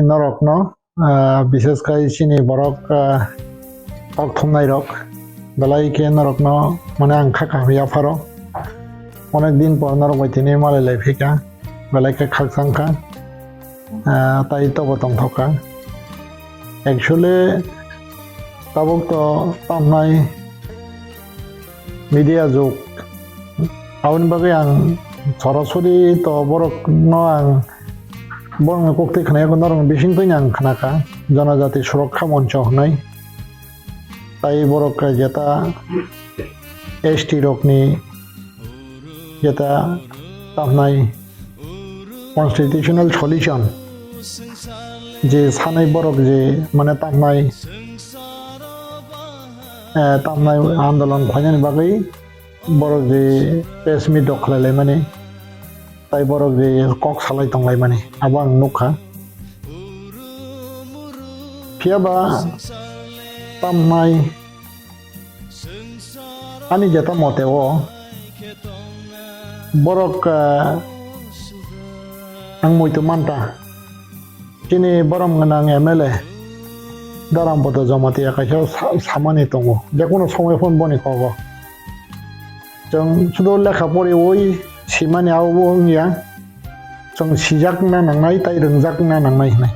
নরকনো বিশেষ করে চিনি বরক অর্থনাই রক বেলাইকে নরকনো মানে আংখা কামিয়া ফারো অনেক দিন পর নরক বাইতিনি মালে লাইফিকা বেলাইকে খাকসাংখা তাই তব তং থকা একচুয়ালি তাবক তো তামনাই মিডিয়া যুগ আউন বাগে आं সরাসরি তো বরক ন आं বরং কোকতে খানায় নরং বিশিং তৈনি आं খানাকা জনজাতি সুরক্ষা মঞ্চ হনাই তাই বরক যেটা এসটি রকনি যেটা তামনাই কনস্টিটিউশনাল সলিউশন যে সানাই বরক যে মানে তামনাই আন্দোলন ভাইনানি বাগै বরক যে প্রেস মিট দखलायलाय माने তাই বরক যে কক সালাই তংলাय माने আবাং नुखा फियाबा तामनाय आनि जेता मतेव बरक आं मयतो मानता दिनै बरम गोनां एमएलए दाराम बद जमाति आखाइयाव सामानि दङ जेखुनु समय फन बनि खग जों सुदु लेखा फरि ओइ सिमानि आवनिया जों सिजाकना नांनाय ताइ रोंजाकना नांनाय होनाय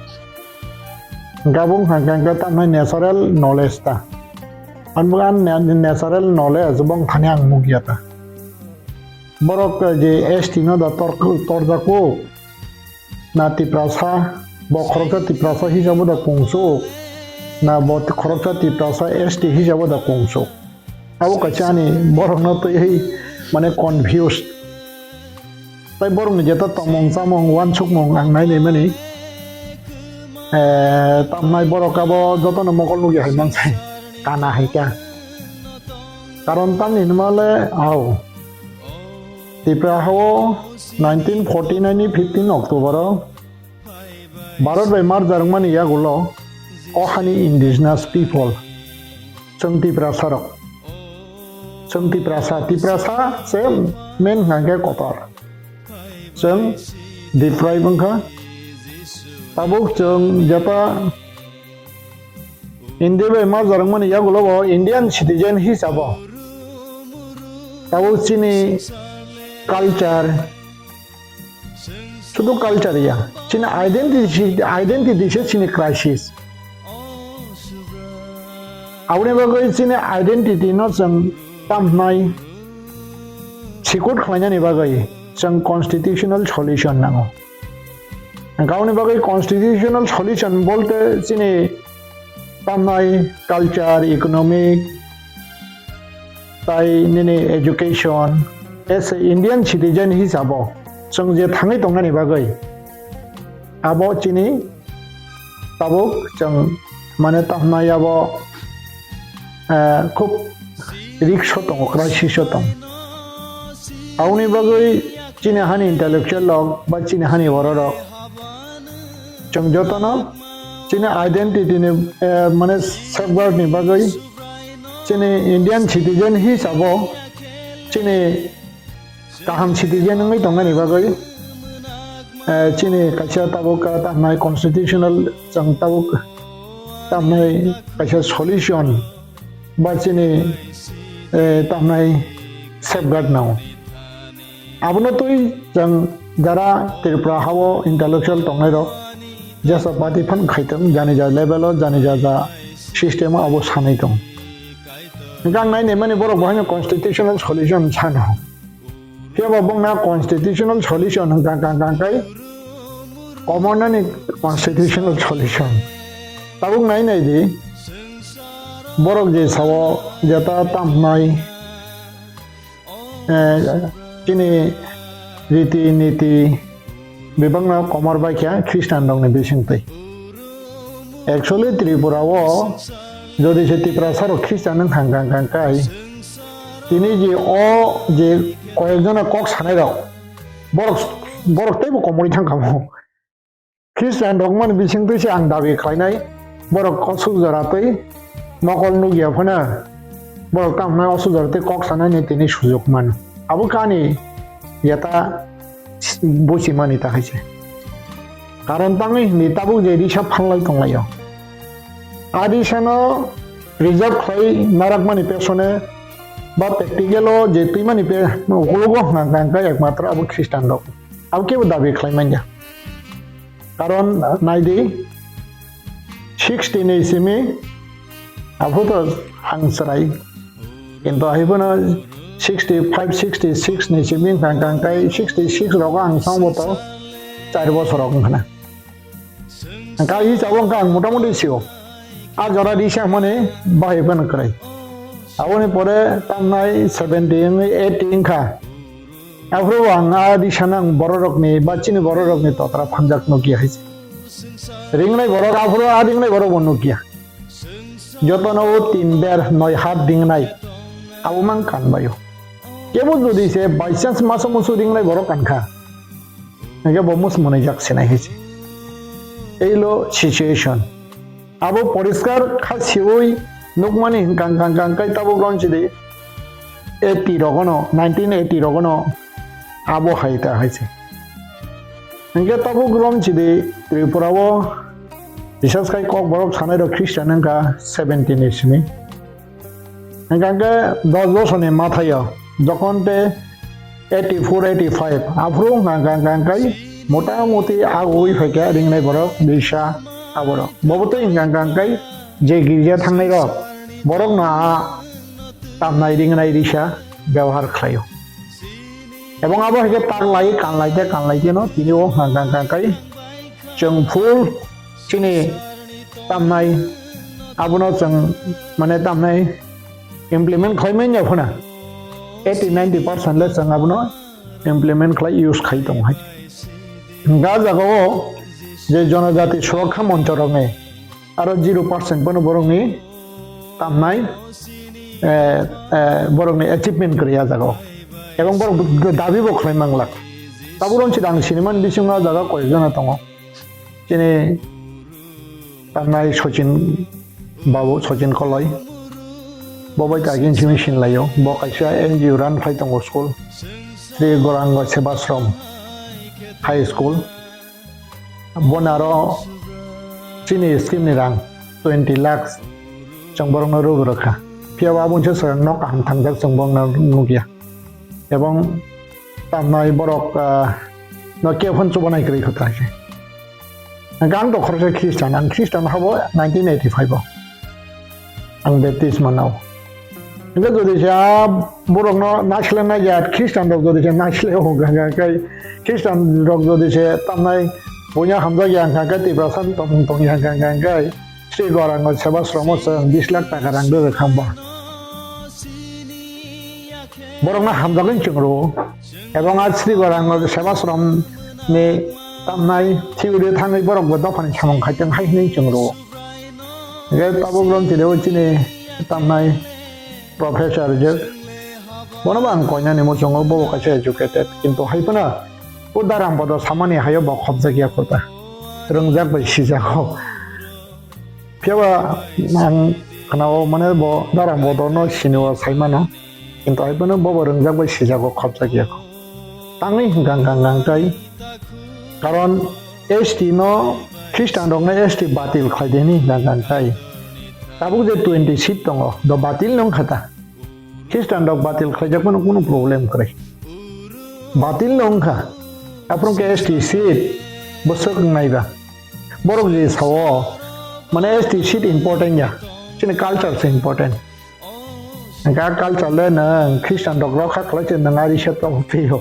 गाबुं हांगांगा तामनाय नेचारेल नलेज ता अनबगान नेचारेल नलेज बं थाने आं मुगियाता बरक जे एसटी न दा तरजाको ना तिप्रासा बखरका तिप्रासा हिसाबै दा पंसो ना बत खरकता तिप्रासा एसटी हिसाबै दा पंसो आबो काचानि बरक न तो यही माने कन्फ्यूज ताइ बरक नि जेता तमंग सामंग वानसुक मं आं नायनाय माने तामनाय बरक आबो जतन मकल नुगि हाय मानसाय काना हायका कारण तानि नमाले आव तिप्रा हाव 1949 नि 15 अक्टोबर भारत बाय मार जारमानि यागुलो अहानि इंडिजिनास पीपल जों तिप्रासा से मेन हांगे कतार जों दिफ्राय बंखा ताबुक जों जेता इंडिया बाय मार जारमानि यागुलो इंडियन सिटीजन हिसाब ताबुक चिनि कल्चर शुद्ध कल्चर या चिनि आइडेंटिटी से चिनि क्राइसिस आवने बागै चिनि आइडेंटिटी न जों तामनाय सिकुट खालायनायनि बागै जों कन्स्टिट्यूशनल सल्यूशन नांगौ गावनि बागै कन्स्टिट्यूशनल सल्यूशन बोलते चिनि तामनाय कल्चर इकोनॉमिक ताइ निनि एजुकेशन एस इंडियन सिटीजन हिसाब जों जे थाङै दंनायनि बागै आबो चिनि ताबुक जों माने तामनायाबो खूब रिक्स दं क्राइसिस दं आवनि बागै चिनि हानि इंटेलेक्चुअल लग बा चिनि हानि वररक जों जतन चिनि आइडेंटिटी ने माने सेफगार्ड नि बागै चिनि इंडियन सिटीजन हिसाब चिनि गाहाम सिटीजन नङै दंनायनि बागै चिनि कायसा ताबुक तामनाय कन्स्टिट्यूशनल जों ताबुक तामनाय कायसा सल्यूशन बा चिनि तामनाय सेफगार्ड नाव आबनो तोय जों जारा त्रिपुरा हाव इंटेलेक्चुअल दंनाय र जैसा पार्टी फन खाइतम जानि जा लेवल जानि जा सिस्टेम आबो सानै दं गां नायनाय माने बर' बहायनो कन्स्टिट्यूशनल सल्यूशन सानो फियाबा बंना कन्स्टिट्यूशनल सल्यूशन गांगांगांगाय कमननि कन्स्टिट्यूशनल सल्यूशन ताबुक नायनाय दि बरक जे साव जेता तामनाय चिनि रीति नीति बिबांना कमर बायख्या ख्रिस्टान दंनि बिसिंतै एक्चुअली त्रिपुराव যদি সে ত্রিপুরা খ্রিস্টান হাঙ্গাঙ্গাঙ্কাই তিনি যে যে কয়েকজনের কক সানাই দাও বরকটাইবো কমরি থাঙ্কামো খ্রিস্টাन রকমান বিसिंतैसो आं दाबि खालायनाय बरक सुजारातै मकल नुगियाफोना बरक तामनाय असुजारातै কক सानायनि तिनि सुजुग मान आबो कानि याता बसिमानि थाखायसो karon tangi ni tabuk je risa phanglai tonglayo adisano reserve khlai narakmani pesone ba practical o je tuimani pe ukologo ngangka ekmatra abu Christian rok abu kebo dabi khlai manja karon naidi 16 isimi abu to hangsrai কিন্তু আহিবনা 65 66 ni siming kangkai 66 rok ang sangboto 4 বছর ওখানে kai jabong kang motamoti sio a jora disa mane bahaiban krai aboni pore tamnai 17 18 kha afro anga disanang bororokni bachini bororokni totra phanjak noki haise ringnai borok afro a ringnai borok nokia jotono 3 ber 9 hat dingnai awumang kanbayo kebo jodi se by chance maso musu ringnai borok kankha nage bomus mone jakse nai haise এইলো situation আবো পরিষ্কার খাসিওই নুকমানি কাঙ্কাই তাবো গ্রঞ্চিদে 80 রগনো 1980 রগনো আবো হাইতা হাইছে নগে তাবো গ্রঞ্চিদে ত্রিপুরাও বিশেষ কাই ককবরক সানাই র খ্রিস্টান নঙ্কা 17 ইসমি নঙ্কা 10 বছরে মাথায় যখনতে 84 85 আফরো কাঙ্কাই মোটামুটি আগই ফাইকা রিংনাই বরক দিশা আবরক ববতো ইংগাংগাংকাই যে গির্জা থাংনাই রক বরক না তামনাই রিংনাই দিশা ব্যবহার খাইও এবং আবো হেকে তার লাই কানলাইতে ন তিনিও হাংগাংগাংকাই जों ফুল চিনি তামনাই আবনো जों মানে তামনাই ইমপ্লিমেন্ট খাইমেন যাফনা 80-90% ले जों আবনো ইমপ্লিমেন্ট খাই ইউজ খাই দং হাই গাজাগো যে জনজাতি সুরক্ষা মঞ্চ রঙে আরো 0% পনো বরংনি তামনাই বরংনি অ্যাচিভমেন্ট করিয়া জাগো এবং বড় দাবি বখলাই মাংলা তাবুরন চিদাং সিনেমান বিসিংা জাগা কয়জন দङ যিনি তামনাই সচিন বাবু সচিন কলয় ববাই তাগিন সিমিশিন লাইও বকাইসা এনজিও রান ফাই দङ school Shri Gouranga Sevashram high school बनारो चीनी स्कीम नि रां 20 लाख चंबरंग रुगरखा फियाबा मुंसे सर नक हां थांजाक चंबंग नुगिया एवं तामनाय बरक नके फन चबनाय करि खता है गां द खरसे ख्रिस्टान हबो 1985 आं बेप्टिस्ट मनाव इनके जदि जा बरक न नासलेना या ख्रिस्टान दग जदि नासले हो गांगाय ख्रिस्टान रक जदि से तामनाय बया हामजा या गांगा 10% तंग या गांगाय श्री गौरांग सेबाश्रम 20 लाख टाका रां दो खामबा बरक ना हामजागन चिंग्रो एवं आज श्री गौरांग सेबाश्रम ने तामनाय थिउरि थाङै बरक बद फानि सामं खायजों हायनै चिंग्रो गे ताबुग्रम चिदेव चिने तामनाय प्रोफेसर जे बनबा आं कयनानि मोचंग बबो कासे एजुकेटेड किन्तु हायपना उदारां बद सामानि हायो बखब जागिया खता रंजाक बैसिजाखौ फियाबा आं खानाव माने ब दारां बद न सिनेवा साइमानो किन्तु हायपना बबो रंजाक बैसिजाखौ खब जागियाखौ ताङै गांगांगांकाय कारण एसटी न ख्रिस्टान रंना एसटी बातिल खायदेनि गांगांकाय ताबुक जे 20 सीट दङ द बातिल नं खाता ख्रिस्टान रक बातिल खायजाकनो कोनो प्रॉब्लम करे बातिल नं खा आपन के एसटी सीट बसक नायबा बरक जे सावो माने एसटी सीट इम्पोर्टेंट या चिने कल्चर से इम्पोर्टेंट गा कल्चर ले न ख्रिस्टान रक रखा खलाचे नङारि सेट अफ फियो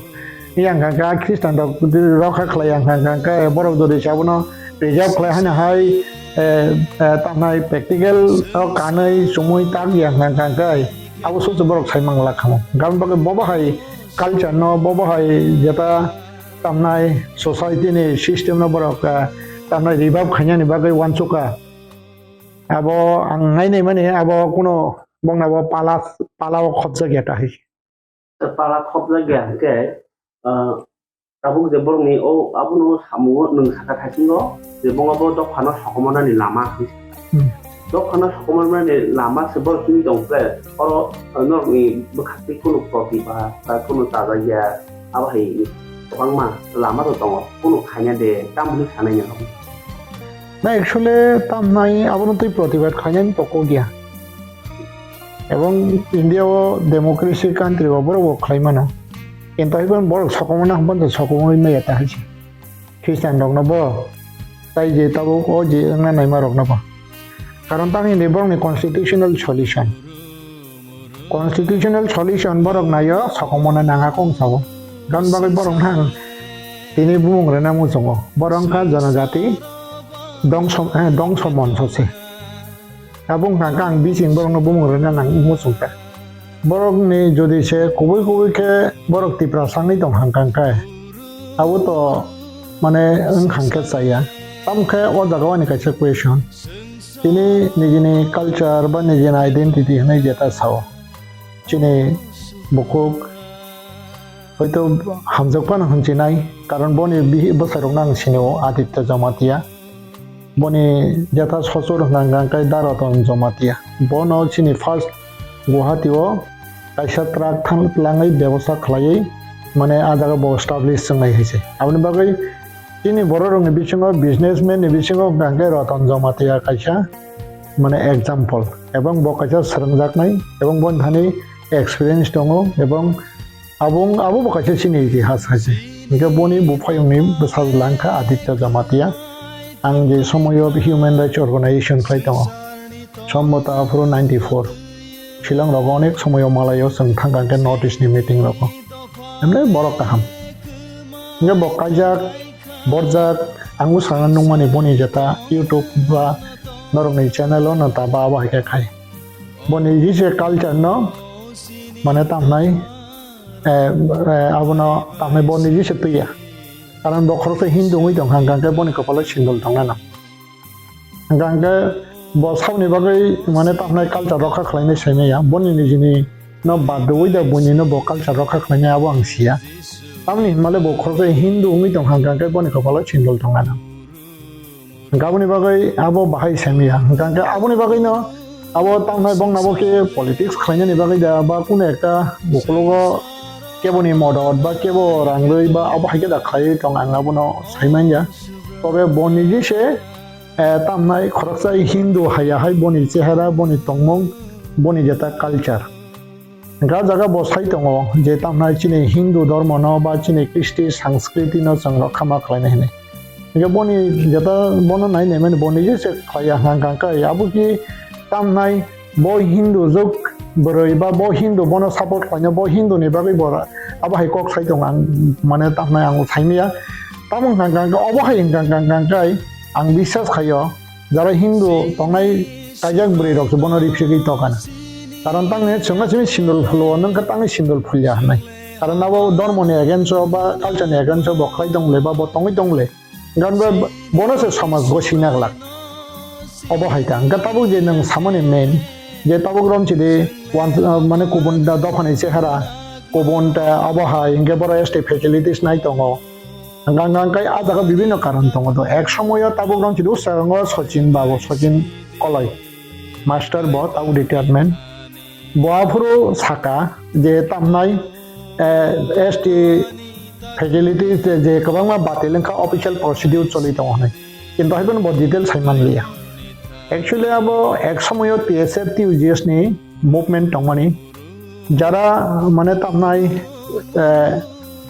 yang ga Kristen dok rokha khlayang ga borok dodi sabuno reserve khlai hana hai tamnai practical kanai sumui tak yang ga abu so borok saimang lakham gam bag bobo hai culture no bobo hai jeta tamnai society ni system no borok tamnai revive khanya ni bagai wansuka abo ang ngai nei mane abo kuno bongnabo pala khobja geta hai pala khobja ge Tabuk je borong ni o abuno samu nung saka thasingo je bongabo dok khana sokomana ni lama dok khana sokomana ni lama se bor kimi dong pre oro nor ni bukhati kuno profi ba ta kuno taga ya aba hai tokangma lama to tongo kuno khanya de tamlu sanai nya না actually তাম নাই আবনতই প্রতিবাদ খাইনান তকো গিয়া এবং ইন্ডিয়াও democracy country বড় খাইমানো কিন্তু এখন বড় সকমনা হবন সকমই মে এটা হইছে খ্রিস্টান রক নব তাই যে তাবো ও যে না নাইমা রক নব কারণ তানি নেবরনি কনস্টিটিউশনাল সলিউশন বরক নাইও সকমনা নাঙা কম সাবো গান বাগৈ বরং হাং তিনি বুমংরে নামু জङ বরংকা জনজাতি Dongso Manch Abung Kang Biching Borong Bumur and Musuka Borok ni Jodi se Kubi ke Borok Tipra Sangi Dong Hankankai Awoto Mane Unkanket Saya Tamke or the Ronica question Tini Nijini culture but Nijin identity Nijeta Sao Chini Bukuk Hoito Hamzapan Hunchinai Karan Boni Bosarunang Sino Adita Jamatia Boni jata sosor nangangkai daraton jomatia bono chini first guhatio kaisa trak thang langai bebosta khlai mane ajaga bo establish sangai hise abni bagai chini bororong ni bisingo businessman ni bisingo gangkai raton jomatia kaisa mane example ebong bo kaisa srangjak nai ebong bon dhani experience dongo ebong abo bo kaisa chini itihas hase nge boni bufayong ni besal langka aditya jomatia Ang je somoyo human rights organization khai tongo sommota afro 94 Shilang rogo onek somoyo malayo sang thangkangke notice ni meeting rogo emne borok kaham nge bokajak borjak angu sangan nungmani boni jata YouTube ba norong channel on ta ba ba ke khai boni jise culture no mane tamnai abono tamnai boni jise tuya Karan bokor Hindu ngidong hanggang boni kepala sindol tangana. Hanggang bos kau ni bagai mana tak naik culture rokak lainnya saya ya boni ni jini no badu ida boni no bokal culture rokak lainnya awang sia. Kami malah bokor Hindu ngidong hanggang boni kepala sindol tangana. Hanggang ni bagai abo bahai saya ya. Hanggang abo ni bagai no abo tak naik bong nabo ke politics lainnya ni bagai dah baku neka bokologo Keboni modot ba kebo rangloi ba abo haike da khai tong ang abono saiman ya tobe boni ji se tamnai khoroksai Hindu haya hai boni chehara boni tongmong boni jeta culture ga jaga bosai tongo je tamnai chini Hindu dharma no ba chini Kristi sanskriti no changro khama khlaina hene ge boni jeta bono nai ne men boni ji se khaya hang ka abu ki tamnai bo Hindu jok Beroi ba bo Hindu bono support kanya bo Hindu ni bagai bora abo hai kok sai tong ang mane tamna ang saimia tamong hanggang abo hai hanggang kai ang bisas khayo jara Hindu tongnai kajak beri rok bono ripsigi tokana karon tangne chunga chimi sindol phlo nang ka tangi sindol phulya nai karon abo dharma ni against ba culture ni against bo khai dong le ba bo tongi dong le gan ba bono se samaj go sinak lak abo hai tang ka tabu je nang samane main je tabuk rom chide mane kubon da dofane chehara kubon ta abahai inge bora este facilities nai tongo gang kai ajaga bibinno karon tongo to ek somoyo tabuk rom chide usarango Sachin kolai master bo tabu department boafuru saka je tamnai este facilities je kabangma batilenka official procedure choli tongo nai kintu haibon bo detail saiman liya Actually, abo ek somoyo TSF TUGS ni movement tongmani jara mane tamnai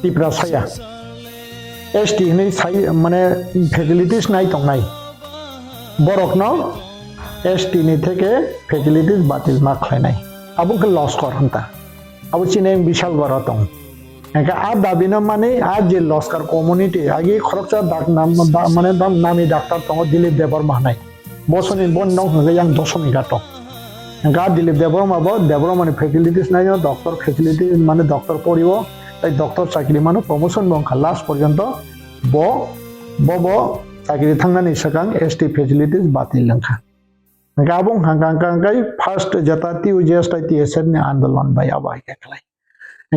TRIPURA saya ST ni sai mane facilities nai tongnai borok no ST ni theke facilities batil ma khlainai abo ke loss kor hanta abo chineng bishal baro tong eka a dabina mane a je loss kar community agi khorokcha dak nam mane dam nami doctor tongo Debbarma nai Bosoni bon nong yang dosomi gato. Ga dilip Debbarma bo Debbarma ni facilities nai no doctor facilities mane doctor poribo tai doctor chakri mano promotion bong khalas porjonto bo chakri thangna ni sakang ST facilities batil langkha. Ga bong hangkang kai first jata TUGS tai TSF ni andolon bai abai ke khlai.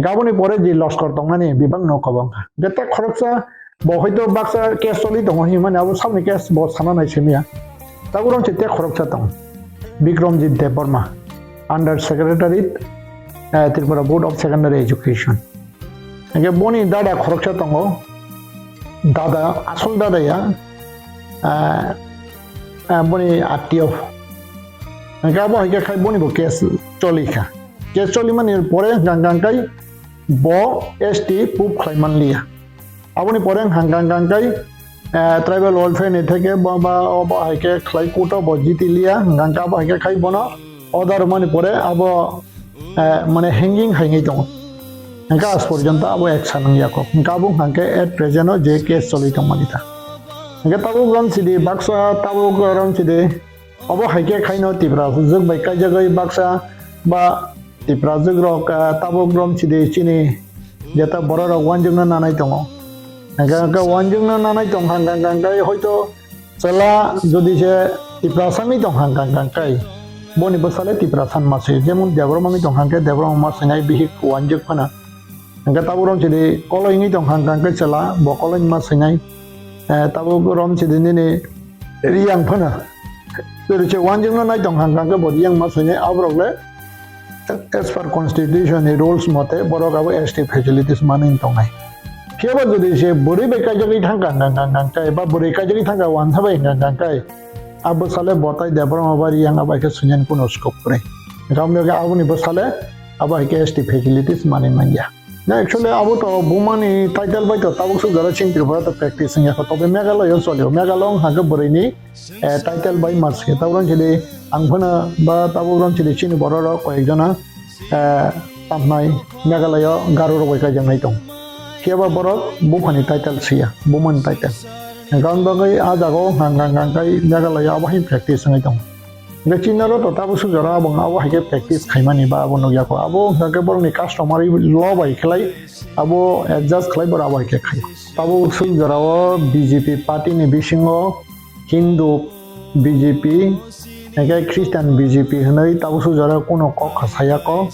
Ga boni pore ji loss kor tongna ni bibang no kobang. Jeta khoroksa bo hoito baksa case soli tongo hi mane abo samni case bo sana nai semia. Taburon chete khorokcha tong Bikromjit Debbarma Under Secretariat Tripura Board of Secondary Education hingke boni dada khoroksa tongo dada asol dada ya boni atio hingke abo hingke khai boni bo case cholika case choli mani pore gangkai bo ST pup khlaiman liya aboni pore gangkai tribal welfare ni theke ba abo hingke khlai kuto bo jitilia gangka abo hingke khai bono order mani pore abo mane hanging hangi tongo hingke as porjonto abo action yako hingke abo hangke at present je case choli tongmanita hingke tabuk ron sidi baksa tabuk ron sidi abo hingke khaino TRIPURA jog bai kai jagai baksa ba TRIPURA jog rok tabuk ron sidi chini jeta boro rok wanjungna nanai tongo hingke wanjungna nanai tong hangkai hoito chela jodi se TRIPURA sangi tong hangkai boni bosale TRIPURA san mase jemon Debbarma mi tong hangke Debbarma masenai bihik wanjuk phana hingke taburom sidi koloi ngi tong hangkai chela bo koloi masenai taburom sidi nini riyang phana jodi wanjung nai tong hangkai bo riyang masenai abrokle as per constitution rules mote borok abo ST facilities manin tongai keba jodi se bori bekai jagi thangkai ba bori kai jagi thangka wan thabai hangkai abo sale botai Debbarma bari yang abo ke sunyan kuno scope pre gamne ga abo ni bosale abo ke ST facilities manin manja na actually abo to bumani title bai to tabuk su gara ching TRIPURA to practice ya to be megalo solio megalong haga borini title bai mas ke tabron chili angphana ba tabron chili chini bororo koekjona tamnai megalayo garu ro bai jangai tong keba borok bumani title sia buman title gang bagai ajago hangkai megalayo abo hin practice ngai tong ge chinaro to tabuk su gara bang abo hake practice khaimani ba abo nogya ko abo hake borni customer lo bai khlai abo adjust khlai bor abo hake khai tabuk su gara BJP party ni Biching Hindu BJP hake Christian BJP hnai tabuk su gara kono kok khasaya ko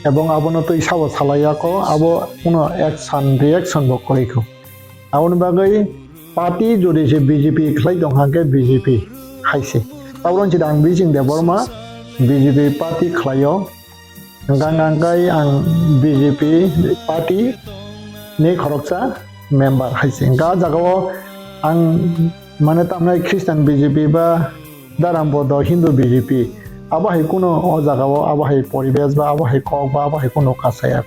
ebong abono to isabo salaya ko abo kono action reaction bo kori ko abon bagai party jodi se BJP khlai dong hangke BJP khaise tabron chidang Biching Debbarma BJP party khlayo gangkai ang BJP party ni khoroksa member haise ga jagao ang mane tamnai Christian BJP ba darambodo Hindu BJP abo hai kuno o jagao abo hai poribesh ba abo hai kok ba abo hai kuno kasaya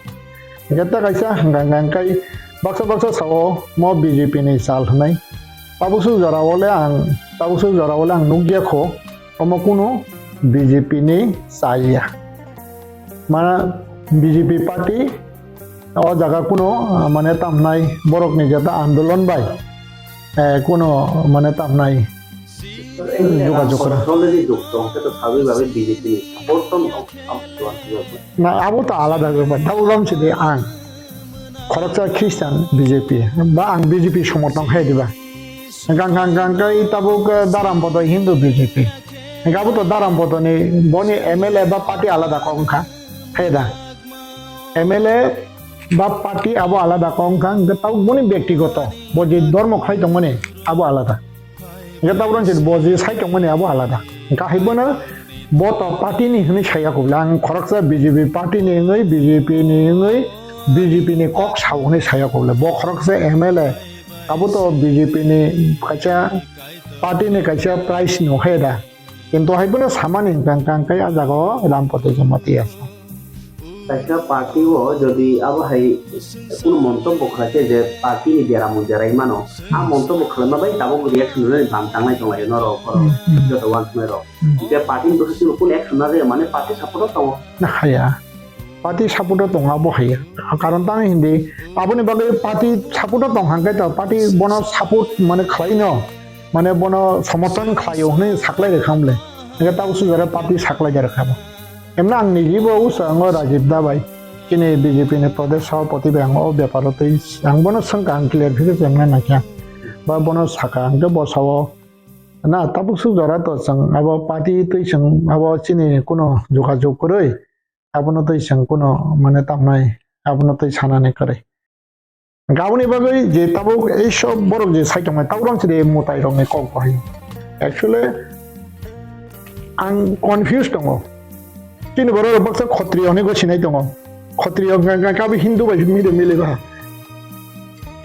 geta kaisa gangkai baksa sao mo BJP ni sal hnai tabusu jarawole ang nugya kho omo kuno BJP ni saya mana BJP party o jaga kuno mane tamnai borok ni jata andolon bai kuno mane tamnai যোগাযোগ করা already যুক্ত তো স্বাভাবিকভাবে BJP support না আবো তো আলাদা ব্যাপার তাবুরাম ছিদি আং খরচা খ্রিস্টান BJP বা আং BJP সমর্থন হয়ে দিবা গাঙ্গাই তাবুক দারামপদ হিন্দু BJP গাবো তো দারামপদ নি বনি MLA বা পার্টি আলাদা কংখা হেদা MLA বা পার্টি আবো আলাদা কংখা তাও বনি ব্যক্তিগত বজি ধর্ম খাই তো মনে আবো আলাদা tabron chid boji sai tong mane abo alada ka hibona boto party ni hni chaya ko lang khoroksa BJP party ni ngai BJP ni kok sau ni chaya ko le bo khoroksa MLA abo to BJP ni kacha party ni kacha price no heda kintu hibona samani kang kai ajago rampote jamati asa কাইসা পার্টিও যদি আবো high কোন মন্তব্য খাচ্ছে যে party নি দেরা মুজারাই মানো আ মন্তব্য খালামা by Tabo reaction রে বাম টাংলাই দং আই নর ফর যত ওয়ান সময় র যে পার্টি দোসি কোন অ্যাকশন না রে মানে পার্টি সাপোর্ট দং না হায়া পার্টি সাপোর্ট দং আবো হায়া কারণ তাং হিন্দি আবনি বাগে পার্টি সাপোর্ট দং হাঙ্গাই তা পার্টি বন সাপোর্ট মানে খাইনো মানে বন সমর্থন খাইও হনে সাকলাই রেখামলে এটা তাও সুজারে পার্টি সাকলাই রেখাবো এমনা আং নিজিবো উসাঙ্গ রাজীব দাবাই কিনে BJP ni প্রদেশ সভাপতি ব্যাঙ্গ ও ব্যাপারতেই আং বন সংকা আং ক্লিয়ার ফিরে চেমনা নাকিয়া বা বন সাকা আংকে বসাও না তাবুক সুজরা তো সং আবো পার্টি তৈ সং আবো চিনি কোনো যোগাযোগ করে আপনো তৈ সং কোনো মানে তামনাই আপনো তৈ সানানে করে গাবনি বাগৈ যে তাবুক এই সব বড় যে সাইটমে তাবরং সিদে মোতাই রঙে কক কই অ্যাকচুয়ালি আং কনফিউজ দङ किन बरो बक्सा खत्रिय ने गसिनाय दङ खत्रिय गाबि हिन्दू बाय मिले मिलेबा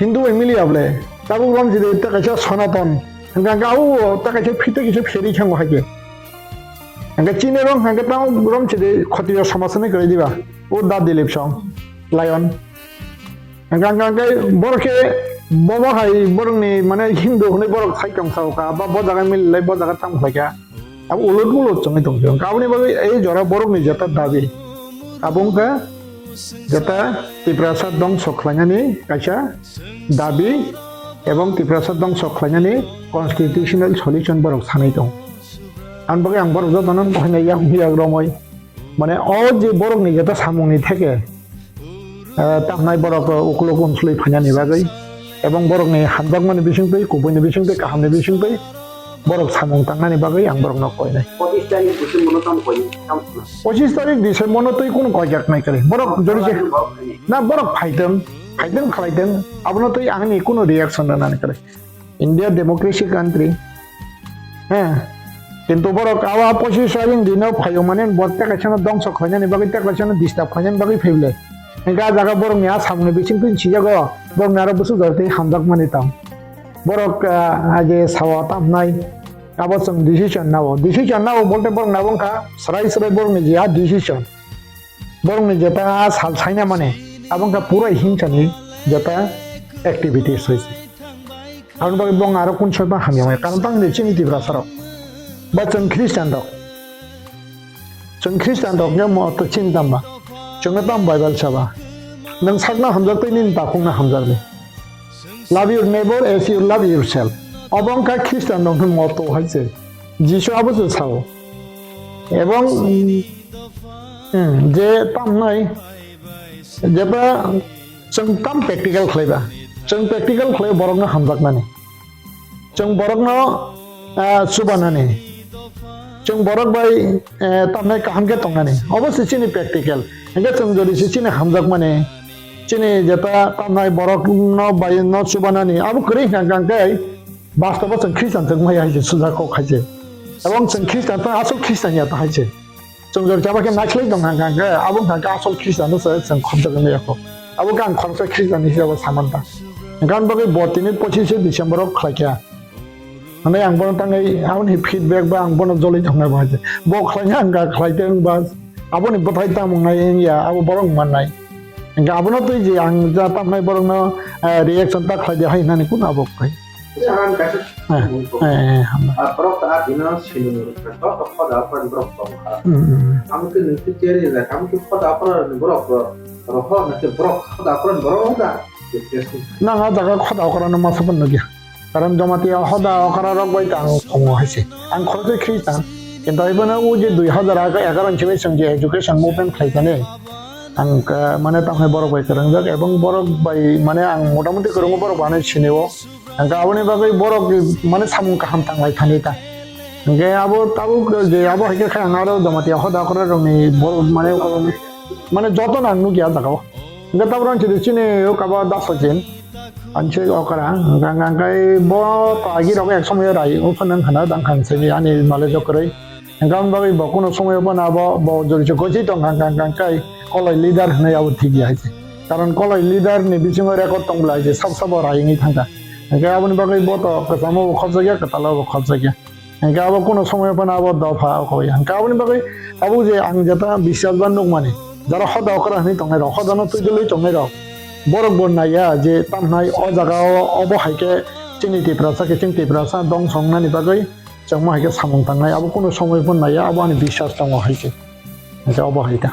Hindu emili able tabu rom jide ta kaisa sanatan hanga gau ta kaisa phite kise pheri khango hake hanga chine rong hanga ta rom jide khotiyo samasane kare diba o da dilip song lion hanga hanga borke bobo hai borni mane Hindu ne borok saikang sauka ba bo jaga mil lai bo jaga tam khaka ab ulot ulot chongi tongjo kauni bagai ei jora borok ni jata dabi abungka jata tiprasat dong sokhlanyani kaisa dabi ebong tiprasat dong sokhlanyani constitutional solution borok sanai dong an bagai ang borok jotonon bahina yak hiyak romoi mane o je borok ni jata samungni theke tamnai borok uklok unsloi phanyani bagai ebong borok ni hanbakmani bisingpai kubuni bisingpai kahamni bisingpai borok samung tangnani bagai ang borok nok koi nai 25 তারিখ December তাম কই তাম 25 তারিখ December তুই কোন কয়জাক নাই করে borok জরিছে না borok ফাইদং খাইদং abno তুই angni কোনো রিঅ্যাকশন না করে ইন্ডিয়া ডেমোক্রেসি কান্ট্রি হ্যাঁ কিন্তু borok awa 25 তারিখ দিনও ফাইও মানে বত্তা কাছানো দংশ খয়নানি বাগৈ তা কাছানো ডিস্টার্ব খয়নানি বাগৈ ফেবলে এগা জায়গা borok নিয়া সামনে বিচিং পিন সিজাগো borok নারো বসু ধরতে হামজাক মানে তাম borok আগে সাওয়া তাম নাই abot sang decision nawo bolte borok nabong ka sarai borok ni ja decision borok ni jeta sal saina mane abong ka pura hingchani jeta activities hoise aron bagi bong aro kun soba hamyamai karon tang ni chini tibra saro ba chung christian dok ya mo to chin tamba chung tam bible saba nang sakna hamjar pe nin ta khongna hamjar le love your neighbor as you love yourself abong ka christian dong moto haise jisho abusu sao ebong je tam nai jeba chung tam practical khlaiba chung practical khlai borok na hamjak nani chung borok no subanani chung borok bai tamnai kaham ke tongnani obossi chini practical enga chung jodi chini hamjak mane chini jeta tamnai borok no bai no subanani abu kri gang kai বাস্তব जों খ্রিস্টান जों my हाइजे सुजाखौ खाइजे এবং जों খ্রিস্টাन ता आसल ख्रिस्टान या ता हाइजे जों जर जाबाके नाखलै दं हांगा आबो हांगा आसल ख्रिस्टान सो जों खमजगन याखौ आबो गां खमसे ख्रिस्टान हिसाबै सामानता गान बगे 25 डिसेम्बर खलाइया माने आं बन तांगै आउनि फिडबेक बा आं बन जलै थांनाय बाहाजे ब खलाइया आंगा खलाइदों बा आबोनि बथाय तामुंनाय या आबो बरं माननाय गां आबोनो तै जे आं जा तामनाय बरंनो रिएक्शन ता खलाइदे हाइनानि कुन आबो खाइ Jangan kasih. Berok saat ini sini, berok pada apa di berok tongkar. Kamu ke nanti ceri lah, kamu ke pada apa di berok, berok nanti berok pada apa di berok dah. Nah, ada kan pada orang nama siapa lagi? Karena jamati pada orang baik tak ngomong hasil. Angkor tu Kristen, kita ibu nak uji 2000 agak agar cewek sengji education movement kelihatan ni. Ang mana tak hai borok baik kerang jak, ebang borok baik mana ang muda-mudi kerang borok mana sini wo. Ang awalnya bagai borok mana samung kaham tanglai thanita. Ang abo tahu je abo hikir kaya ngaro jamati ahoda akora roni borok mana joto nang nu kia takau. Ang tahu orang ciri sini yo kaba dasajen. Anche akora ang kai bo pagi rok ek somay rai upanang khana dang khang sini ani malejo korai. Ang bagai bakuno somay pa na bo jori jokoji tong ang kai kolai leader na yawo thigi haise. Karon kolai leader ni Biching record tong lai je sab rai ngi thangka. Engkau abon bagai boto kesama khotsa gya ketala khotsa gya engkau abo kono somoy pa abo dofa khoi engkau abon bagai abu je ang jata biswas ban nuk mane jara hoda okra ni tongai ro hoda no tujului tongai ro borok bon na ya je tamnai o jaga obo haike chini ti prasa ke ching ti prasa dong songna ni bagai changma haike samung tangai abo kono somoy bon na ya abo ani biswas tong haike engkau abo haita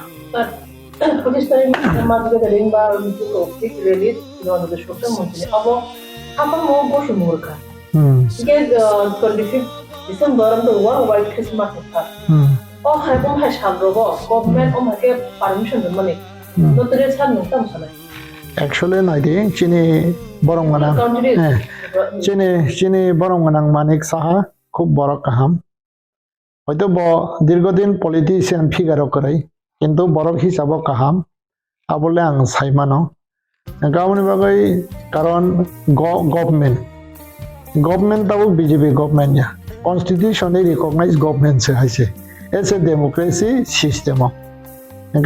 Police time masuk ke ring bar untuk quick release dengan the short term mungkin abo apa mau bos murka. Jika 25 Desember itu worldwide Christmas itu. Oh, hai pun hai sabro bo. Government hai ke permission demani. Noteri san nuntam sana. Actually nanti Chini borong manang. Chini borong manang manik saha খুব বড় কাহাম হয়তো দীর্ঘদিন politician figure করাই কিন্তু বড় হিসাব কাহাম আবলে আং সাইমানো গাউনি বাগৈ কারণ গভর্নমেন্ট তাও বিজেপি গভর্নমেন্ট या কনস্টিটিউশনে রিকগনাইজ গভর্নমেন্ট সে হাইছে এস এ ডেমোক্রেসি সিস্টেম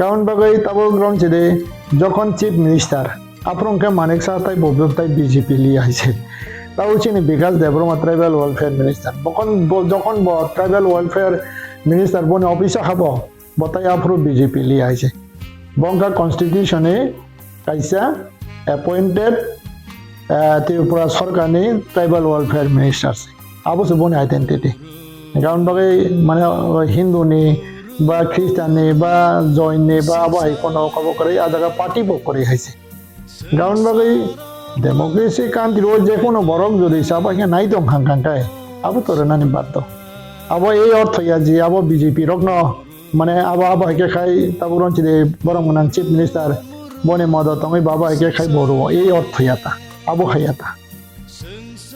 গাউন বাগৈ তাও গ্রাউন্ড ছেড়ে যখন chief minister aprong ke manik sa tai bob tai BJP li aise তাও চিনি Bikash Debbarma tribal welfare minister যখন ট্রাইবাল ওয়েলফেয়ার মিনিস্টার বনে অফিসে খাব বতাই আফ্রো বিজেপি লি আইছে বঙ্কা কনস্টিটিউশনে কাইসা অ্যাপয়েন্টেড ত্রিপুরা সরকারনি ট্রাইবাল ওয়েলফেয়ার মিনিস্টার আবসে বনে আইডেন্টিটি কারণ বাকি মানে হিন্দুনি বা খ্রিস্টাননি বা জৈননি বা আবহাই কোনো কব করে আ জায়গা পার্টি পক করে খাইছে কারণ বাকি ডেমোক্রেসি কান্ট্রি ও যে কোনো বরং যদি সাবাকে নাই দম হাঙ্কাঙ্কায় আবো তোর নানি বাদ আবো এই অর্থ ইয়া যে আবো বিজেপি রগ্ন মানে আবো আবহাকে খাই তারপর অঞ্চলে বরং নাং চিফ মিনিস্টার বনে মদ তঙ্গই বাবা একে খাই বড় এই অর্থ ইয়াতা আবো খাইয়াতা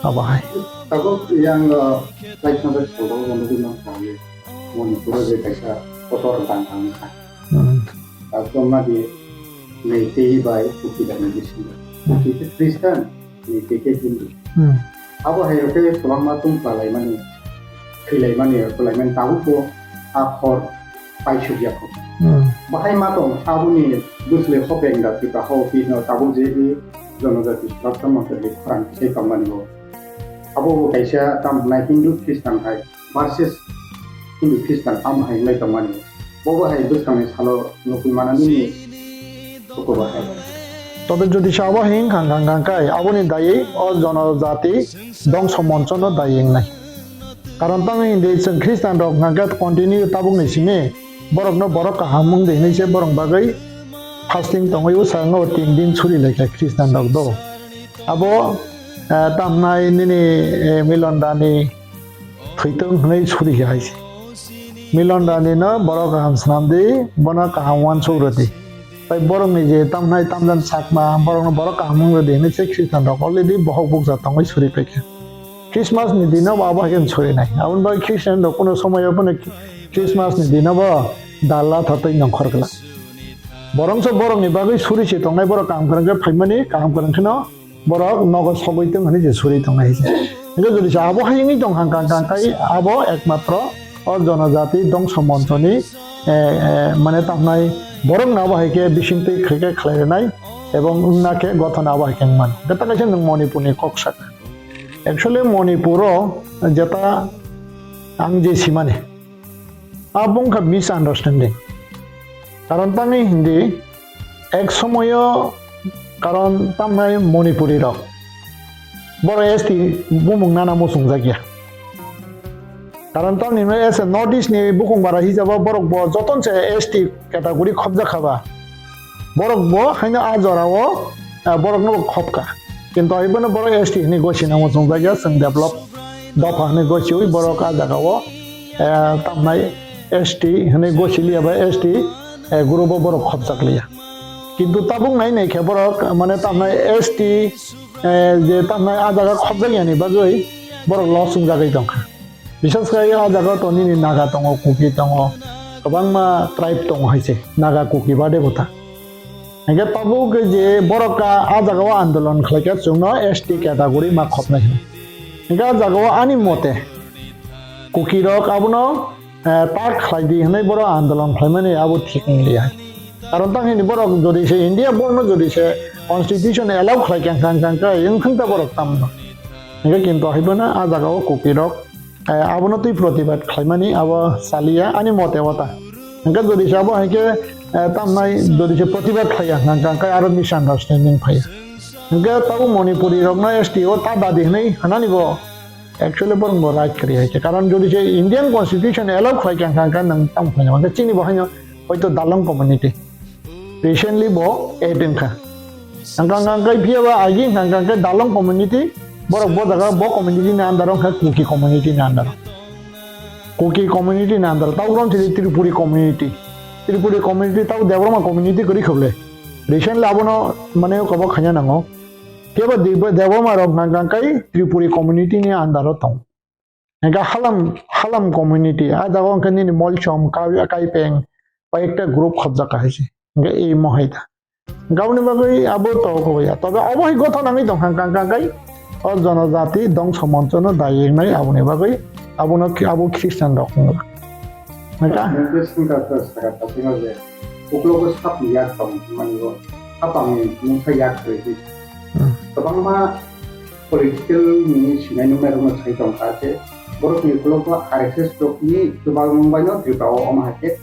আবহাই তারপর yang লাইসেন্সের সরকার বন্ধু না থাকে মনিপুরে যে কাইসা কতর দান থাকে তারপর না দিয়ে নেই বাই কুকি দান দিছি Kita Kristen, kita Hindu. Apa yang kita selama tung pelai mani, pelai mani, pelai mani tahu ko, akor, pai syurga ko. Bahaya matong, abu ni, busle hopeng dah kita hopin, tahu jadi, Janajati, rasa macam ni, orang saya kamani ko. Abu kaisa tam naik Hindu Kristen hai, versus Hindu Kristen am hai naik kamani. Bawa hai bus kami selalu nukul mana ni, toko bahaya. তবে যদি সাবাহিং হাঙ্গাঙ্গাঙ্কাই আবনি দায়ী ও জনজাতি দংশ মঞ্চন দায়ী নাই কারণ তাঙ্গি দেশন খ্রিস্টান rock হাঙ্গাত continue তাবুং নিসিমে বরক ন বরক কাহামুং দেনিছে বরং বাগৈ ফাস্টিং তঙ্গই উসাঙ্গ 3 দিন ছুরি লেখা খ্রিস্টান রক দ আবো তামনাই নিনি মিলনদানি থৈতং হই ছুরি হাইছে মিলনদানি ন বরক কাহাম স্নামদি বনা কাহামওয়ান সৌরতি তাই বরং নিজে তামনাই তামজান সাকমা বরং বরক কাহামুং দেনি সে খ্রিস্টান রক অলরেডি বহক বুকজা তঙ্গই ছুরি পেখে ক্রিসমাস নি দিনও বাবা কেন ছড়ি নাই আউন বা খ্রিস্টান দ কোনো সময় আপনি ক্রিসমাস নি দিনও বা দাল্লা থাতই নখরগলা বরং নি বাগৈ ছুরিছে তংনাই বড় কাম করেন ফাইমানি কাম করেন খিন বড় নগদ সবইতে মানে যে ছুরি তংনাইছে কিন্তু যদি আবো হাইনি দং হাং কাং কাই আবো একমাত্র অ জনজাতি দংশ মঞ্চনি মানে তামনাই বরং না বাহাইকে বিশিংতে খেকে খেলাইরে নাই এবং উন্নাকে গঠন আবাহিকেন মান এটা কাছে মণিপুরনি ককসাক Actually, Manipuro, jata angje simane. Abong ka misunderstanding. Karon tangi hindi, ek somoyo karon tamay Manipuri rok. Boro esti bumung nana mo sungzagya. Karon tangi no ese notice ni bukung barahi jaba borok bo joton se esti category khobja khaba. Borok bo haina ajorawo borok no khobka. কিন্তু আইবনে বড় ST নি গছি না মসং জায়গা song develop দফা নি গছি ওই বড় কা জায়গাও তামনাই এসটি হনে গছিলিয়া বা এসটি গ্রুপ বড় খবজাকলিয়া কিন্তু তাবুং নাই নাই খেবর মানে তামনাই এসটি যে তামনাই আ জায়গা খবজাগিয়ানি বাজই বড় লসং জায়গায় দংখা বিশেষ করে আ জায়গা তো নি নাগা দङ কুকি দङ गोबां मा ট্রাইব দङ হইছে নাগা কুকি বাদে কথা Hingga tabu ke je boroka ajagawa आंदोलन खालायका जोंनो एसटी कैटेगरी मा खपनाय hingga jagawa ani mote kukirok abuno tak khlaidi hnai boro आंदोलन खालायमाने abu ठीक नलिया karon tang hini borok jodi se india borno jodi se constitution allow khlaikang kang ka yengkhang ta borok tamno hingga kintu haibona ajagawa kukirok abuno tui protibad khlaimani abo salia ani mote wata hingga jodi se abo haike তামনাই যদি সে প্রতিবাদ খাইয়া নাঙ্কাই আরো misunderstanding ফাইয়া হংকে তাও মণিপুরি রকম ST ও তা দাদি নেই হানানিব actually বরং রাইট করি হয়েছে কারণ যদি সে ইন্ডিয়ান কনস্টিটিউশন এলাও খাই কাঙ্কা নাং তাম খাই মানে চিনি বহাই হয়তো দালং কমিউনিটি রিসেন্টলি ব এটেনখা নাঙ্কাই ভিয়াবা আগি নাঙ্কাই দালং কমিউনিটি বড় ব জায়গা ব কমিউনিটি না আন্ডারং খা কুকি কমিউনিটি না আন্ডারং কুকি কমিউনিটি না আন্ডার তাও রং Tripuri community Tripura community tahu Debbarma community kori khoble. Recently abono mane kabo khanya nango. Keba Debbarma rok nangkai Tripura community ni andaro tong. Hingga halam community ada orang kan ni molchom kai peng pa ekta group khobja kahise. Hingga ei mohaita. Gauni bagoi abo to ko ya. Tobe abo hi gotha nami tong kai o Janajati dongso monchono dai nai abone bagoi abono abo Christian rok. Mereka mungkin kata saya tapi nggak deh. Uklo ko stop lihat kamu cuman lo apang mungsayak krisis. Tabang ma political ni sinai numer sai tong kate borok ni kelompok RSS tok ni tubal mumbaino tripura omahake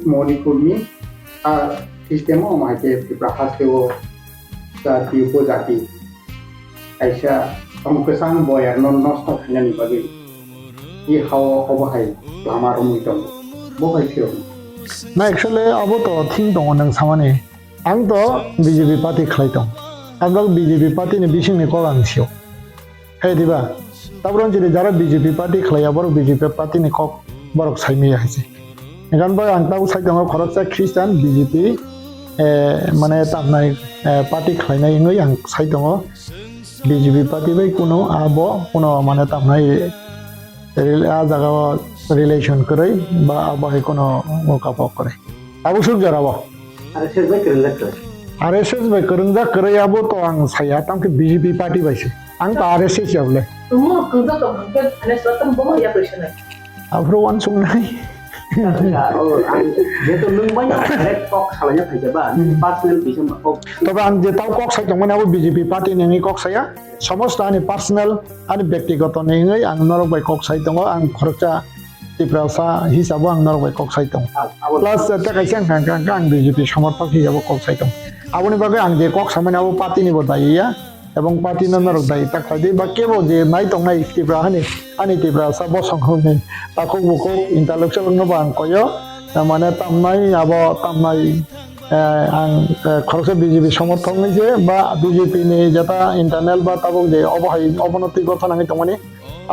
monipur ni sistem omahake tripura haseo sa tiupo jati aisha pamukasang boyar non nostok hinani bagi i hawa obahai lama rumui tong bohai sio na actually abo to thing dong nang samane ang to BJP party khlai tong amrok BJP party ni Biching ni ko ang sio hey diba tabron jiri jara BJP party khlai abor BJP party ni kok borok saimi haise egan ba ang tau sai dong khoroksa Christian BJP মানে তামনাই party khlai nai ngoi ang sai dong BJP party bai kuno abo kuno মানে তামনাই jaga relation korai ba abo kono mokapok korai abo suk jarabo RSS bai kerja kerja. RSS bai kerja korai abo to ang saya tamke BJP party baise ang ta RSS jable Semua kerja ke ane selatan bomo ya presiden. afro wan sung nai Dia tu nung banyak direct kok salahnya pejabat personal bisa kok. তবে ang je tau kok sai tongmane abo BJP party ni kok saya সমস্ত ani personal ani ব্যক্তিগত nei ang norok bai kok sai tongo ang khorcha tiprasa hisabo ang norok bai kok sai tong plus ta kaisang kang BJP সমর্থক hisabo kok sai tong aboni bagai ang je kok samane abo party ni bodai ya এবং party na norok dai ta khadi ba kebo je nai tong nai tipra ani tiprasa bo songhong nei ta kok buko intellectual no bang koyo মানে tamnai abo tamnai ang khoroksa BJP সমর্থক নিছে বা BJP ni jata internal ba tabok je obahai obonoti gotha nangi tongmani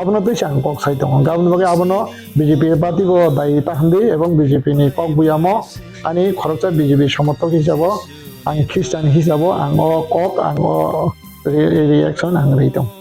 abonoti sang kok sai tong gabni bagai abono BJP party bo dai ta handi এবং BJP ni kok buyamo ani khoroksa BJP সমর্থক hisabo ang Christian hisabo ang kok ang reaction ang rei tong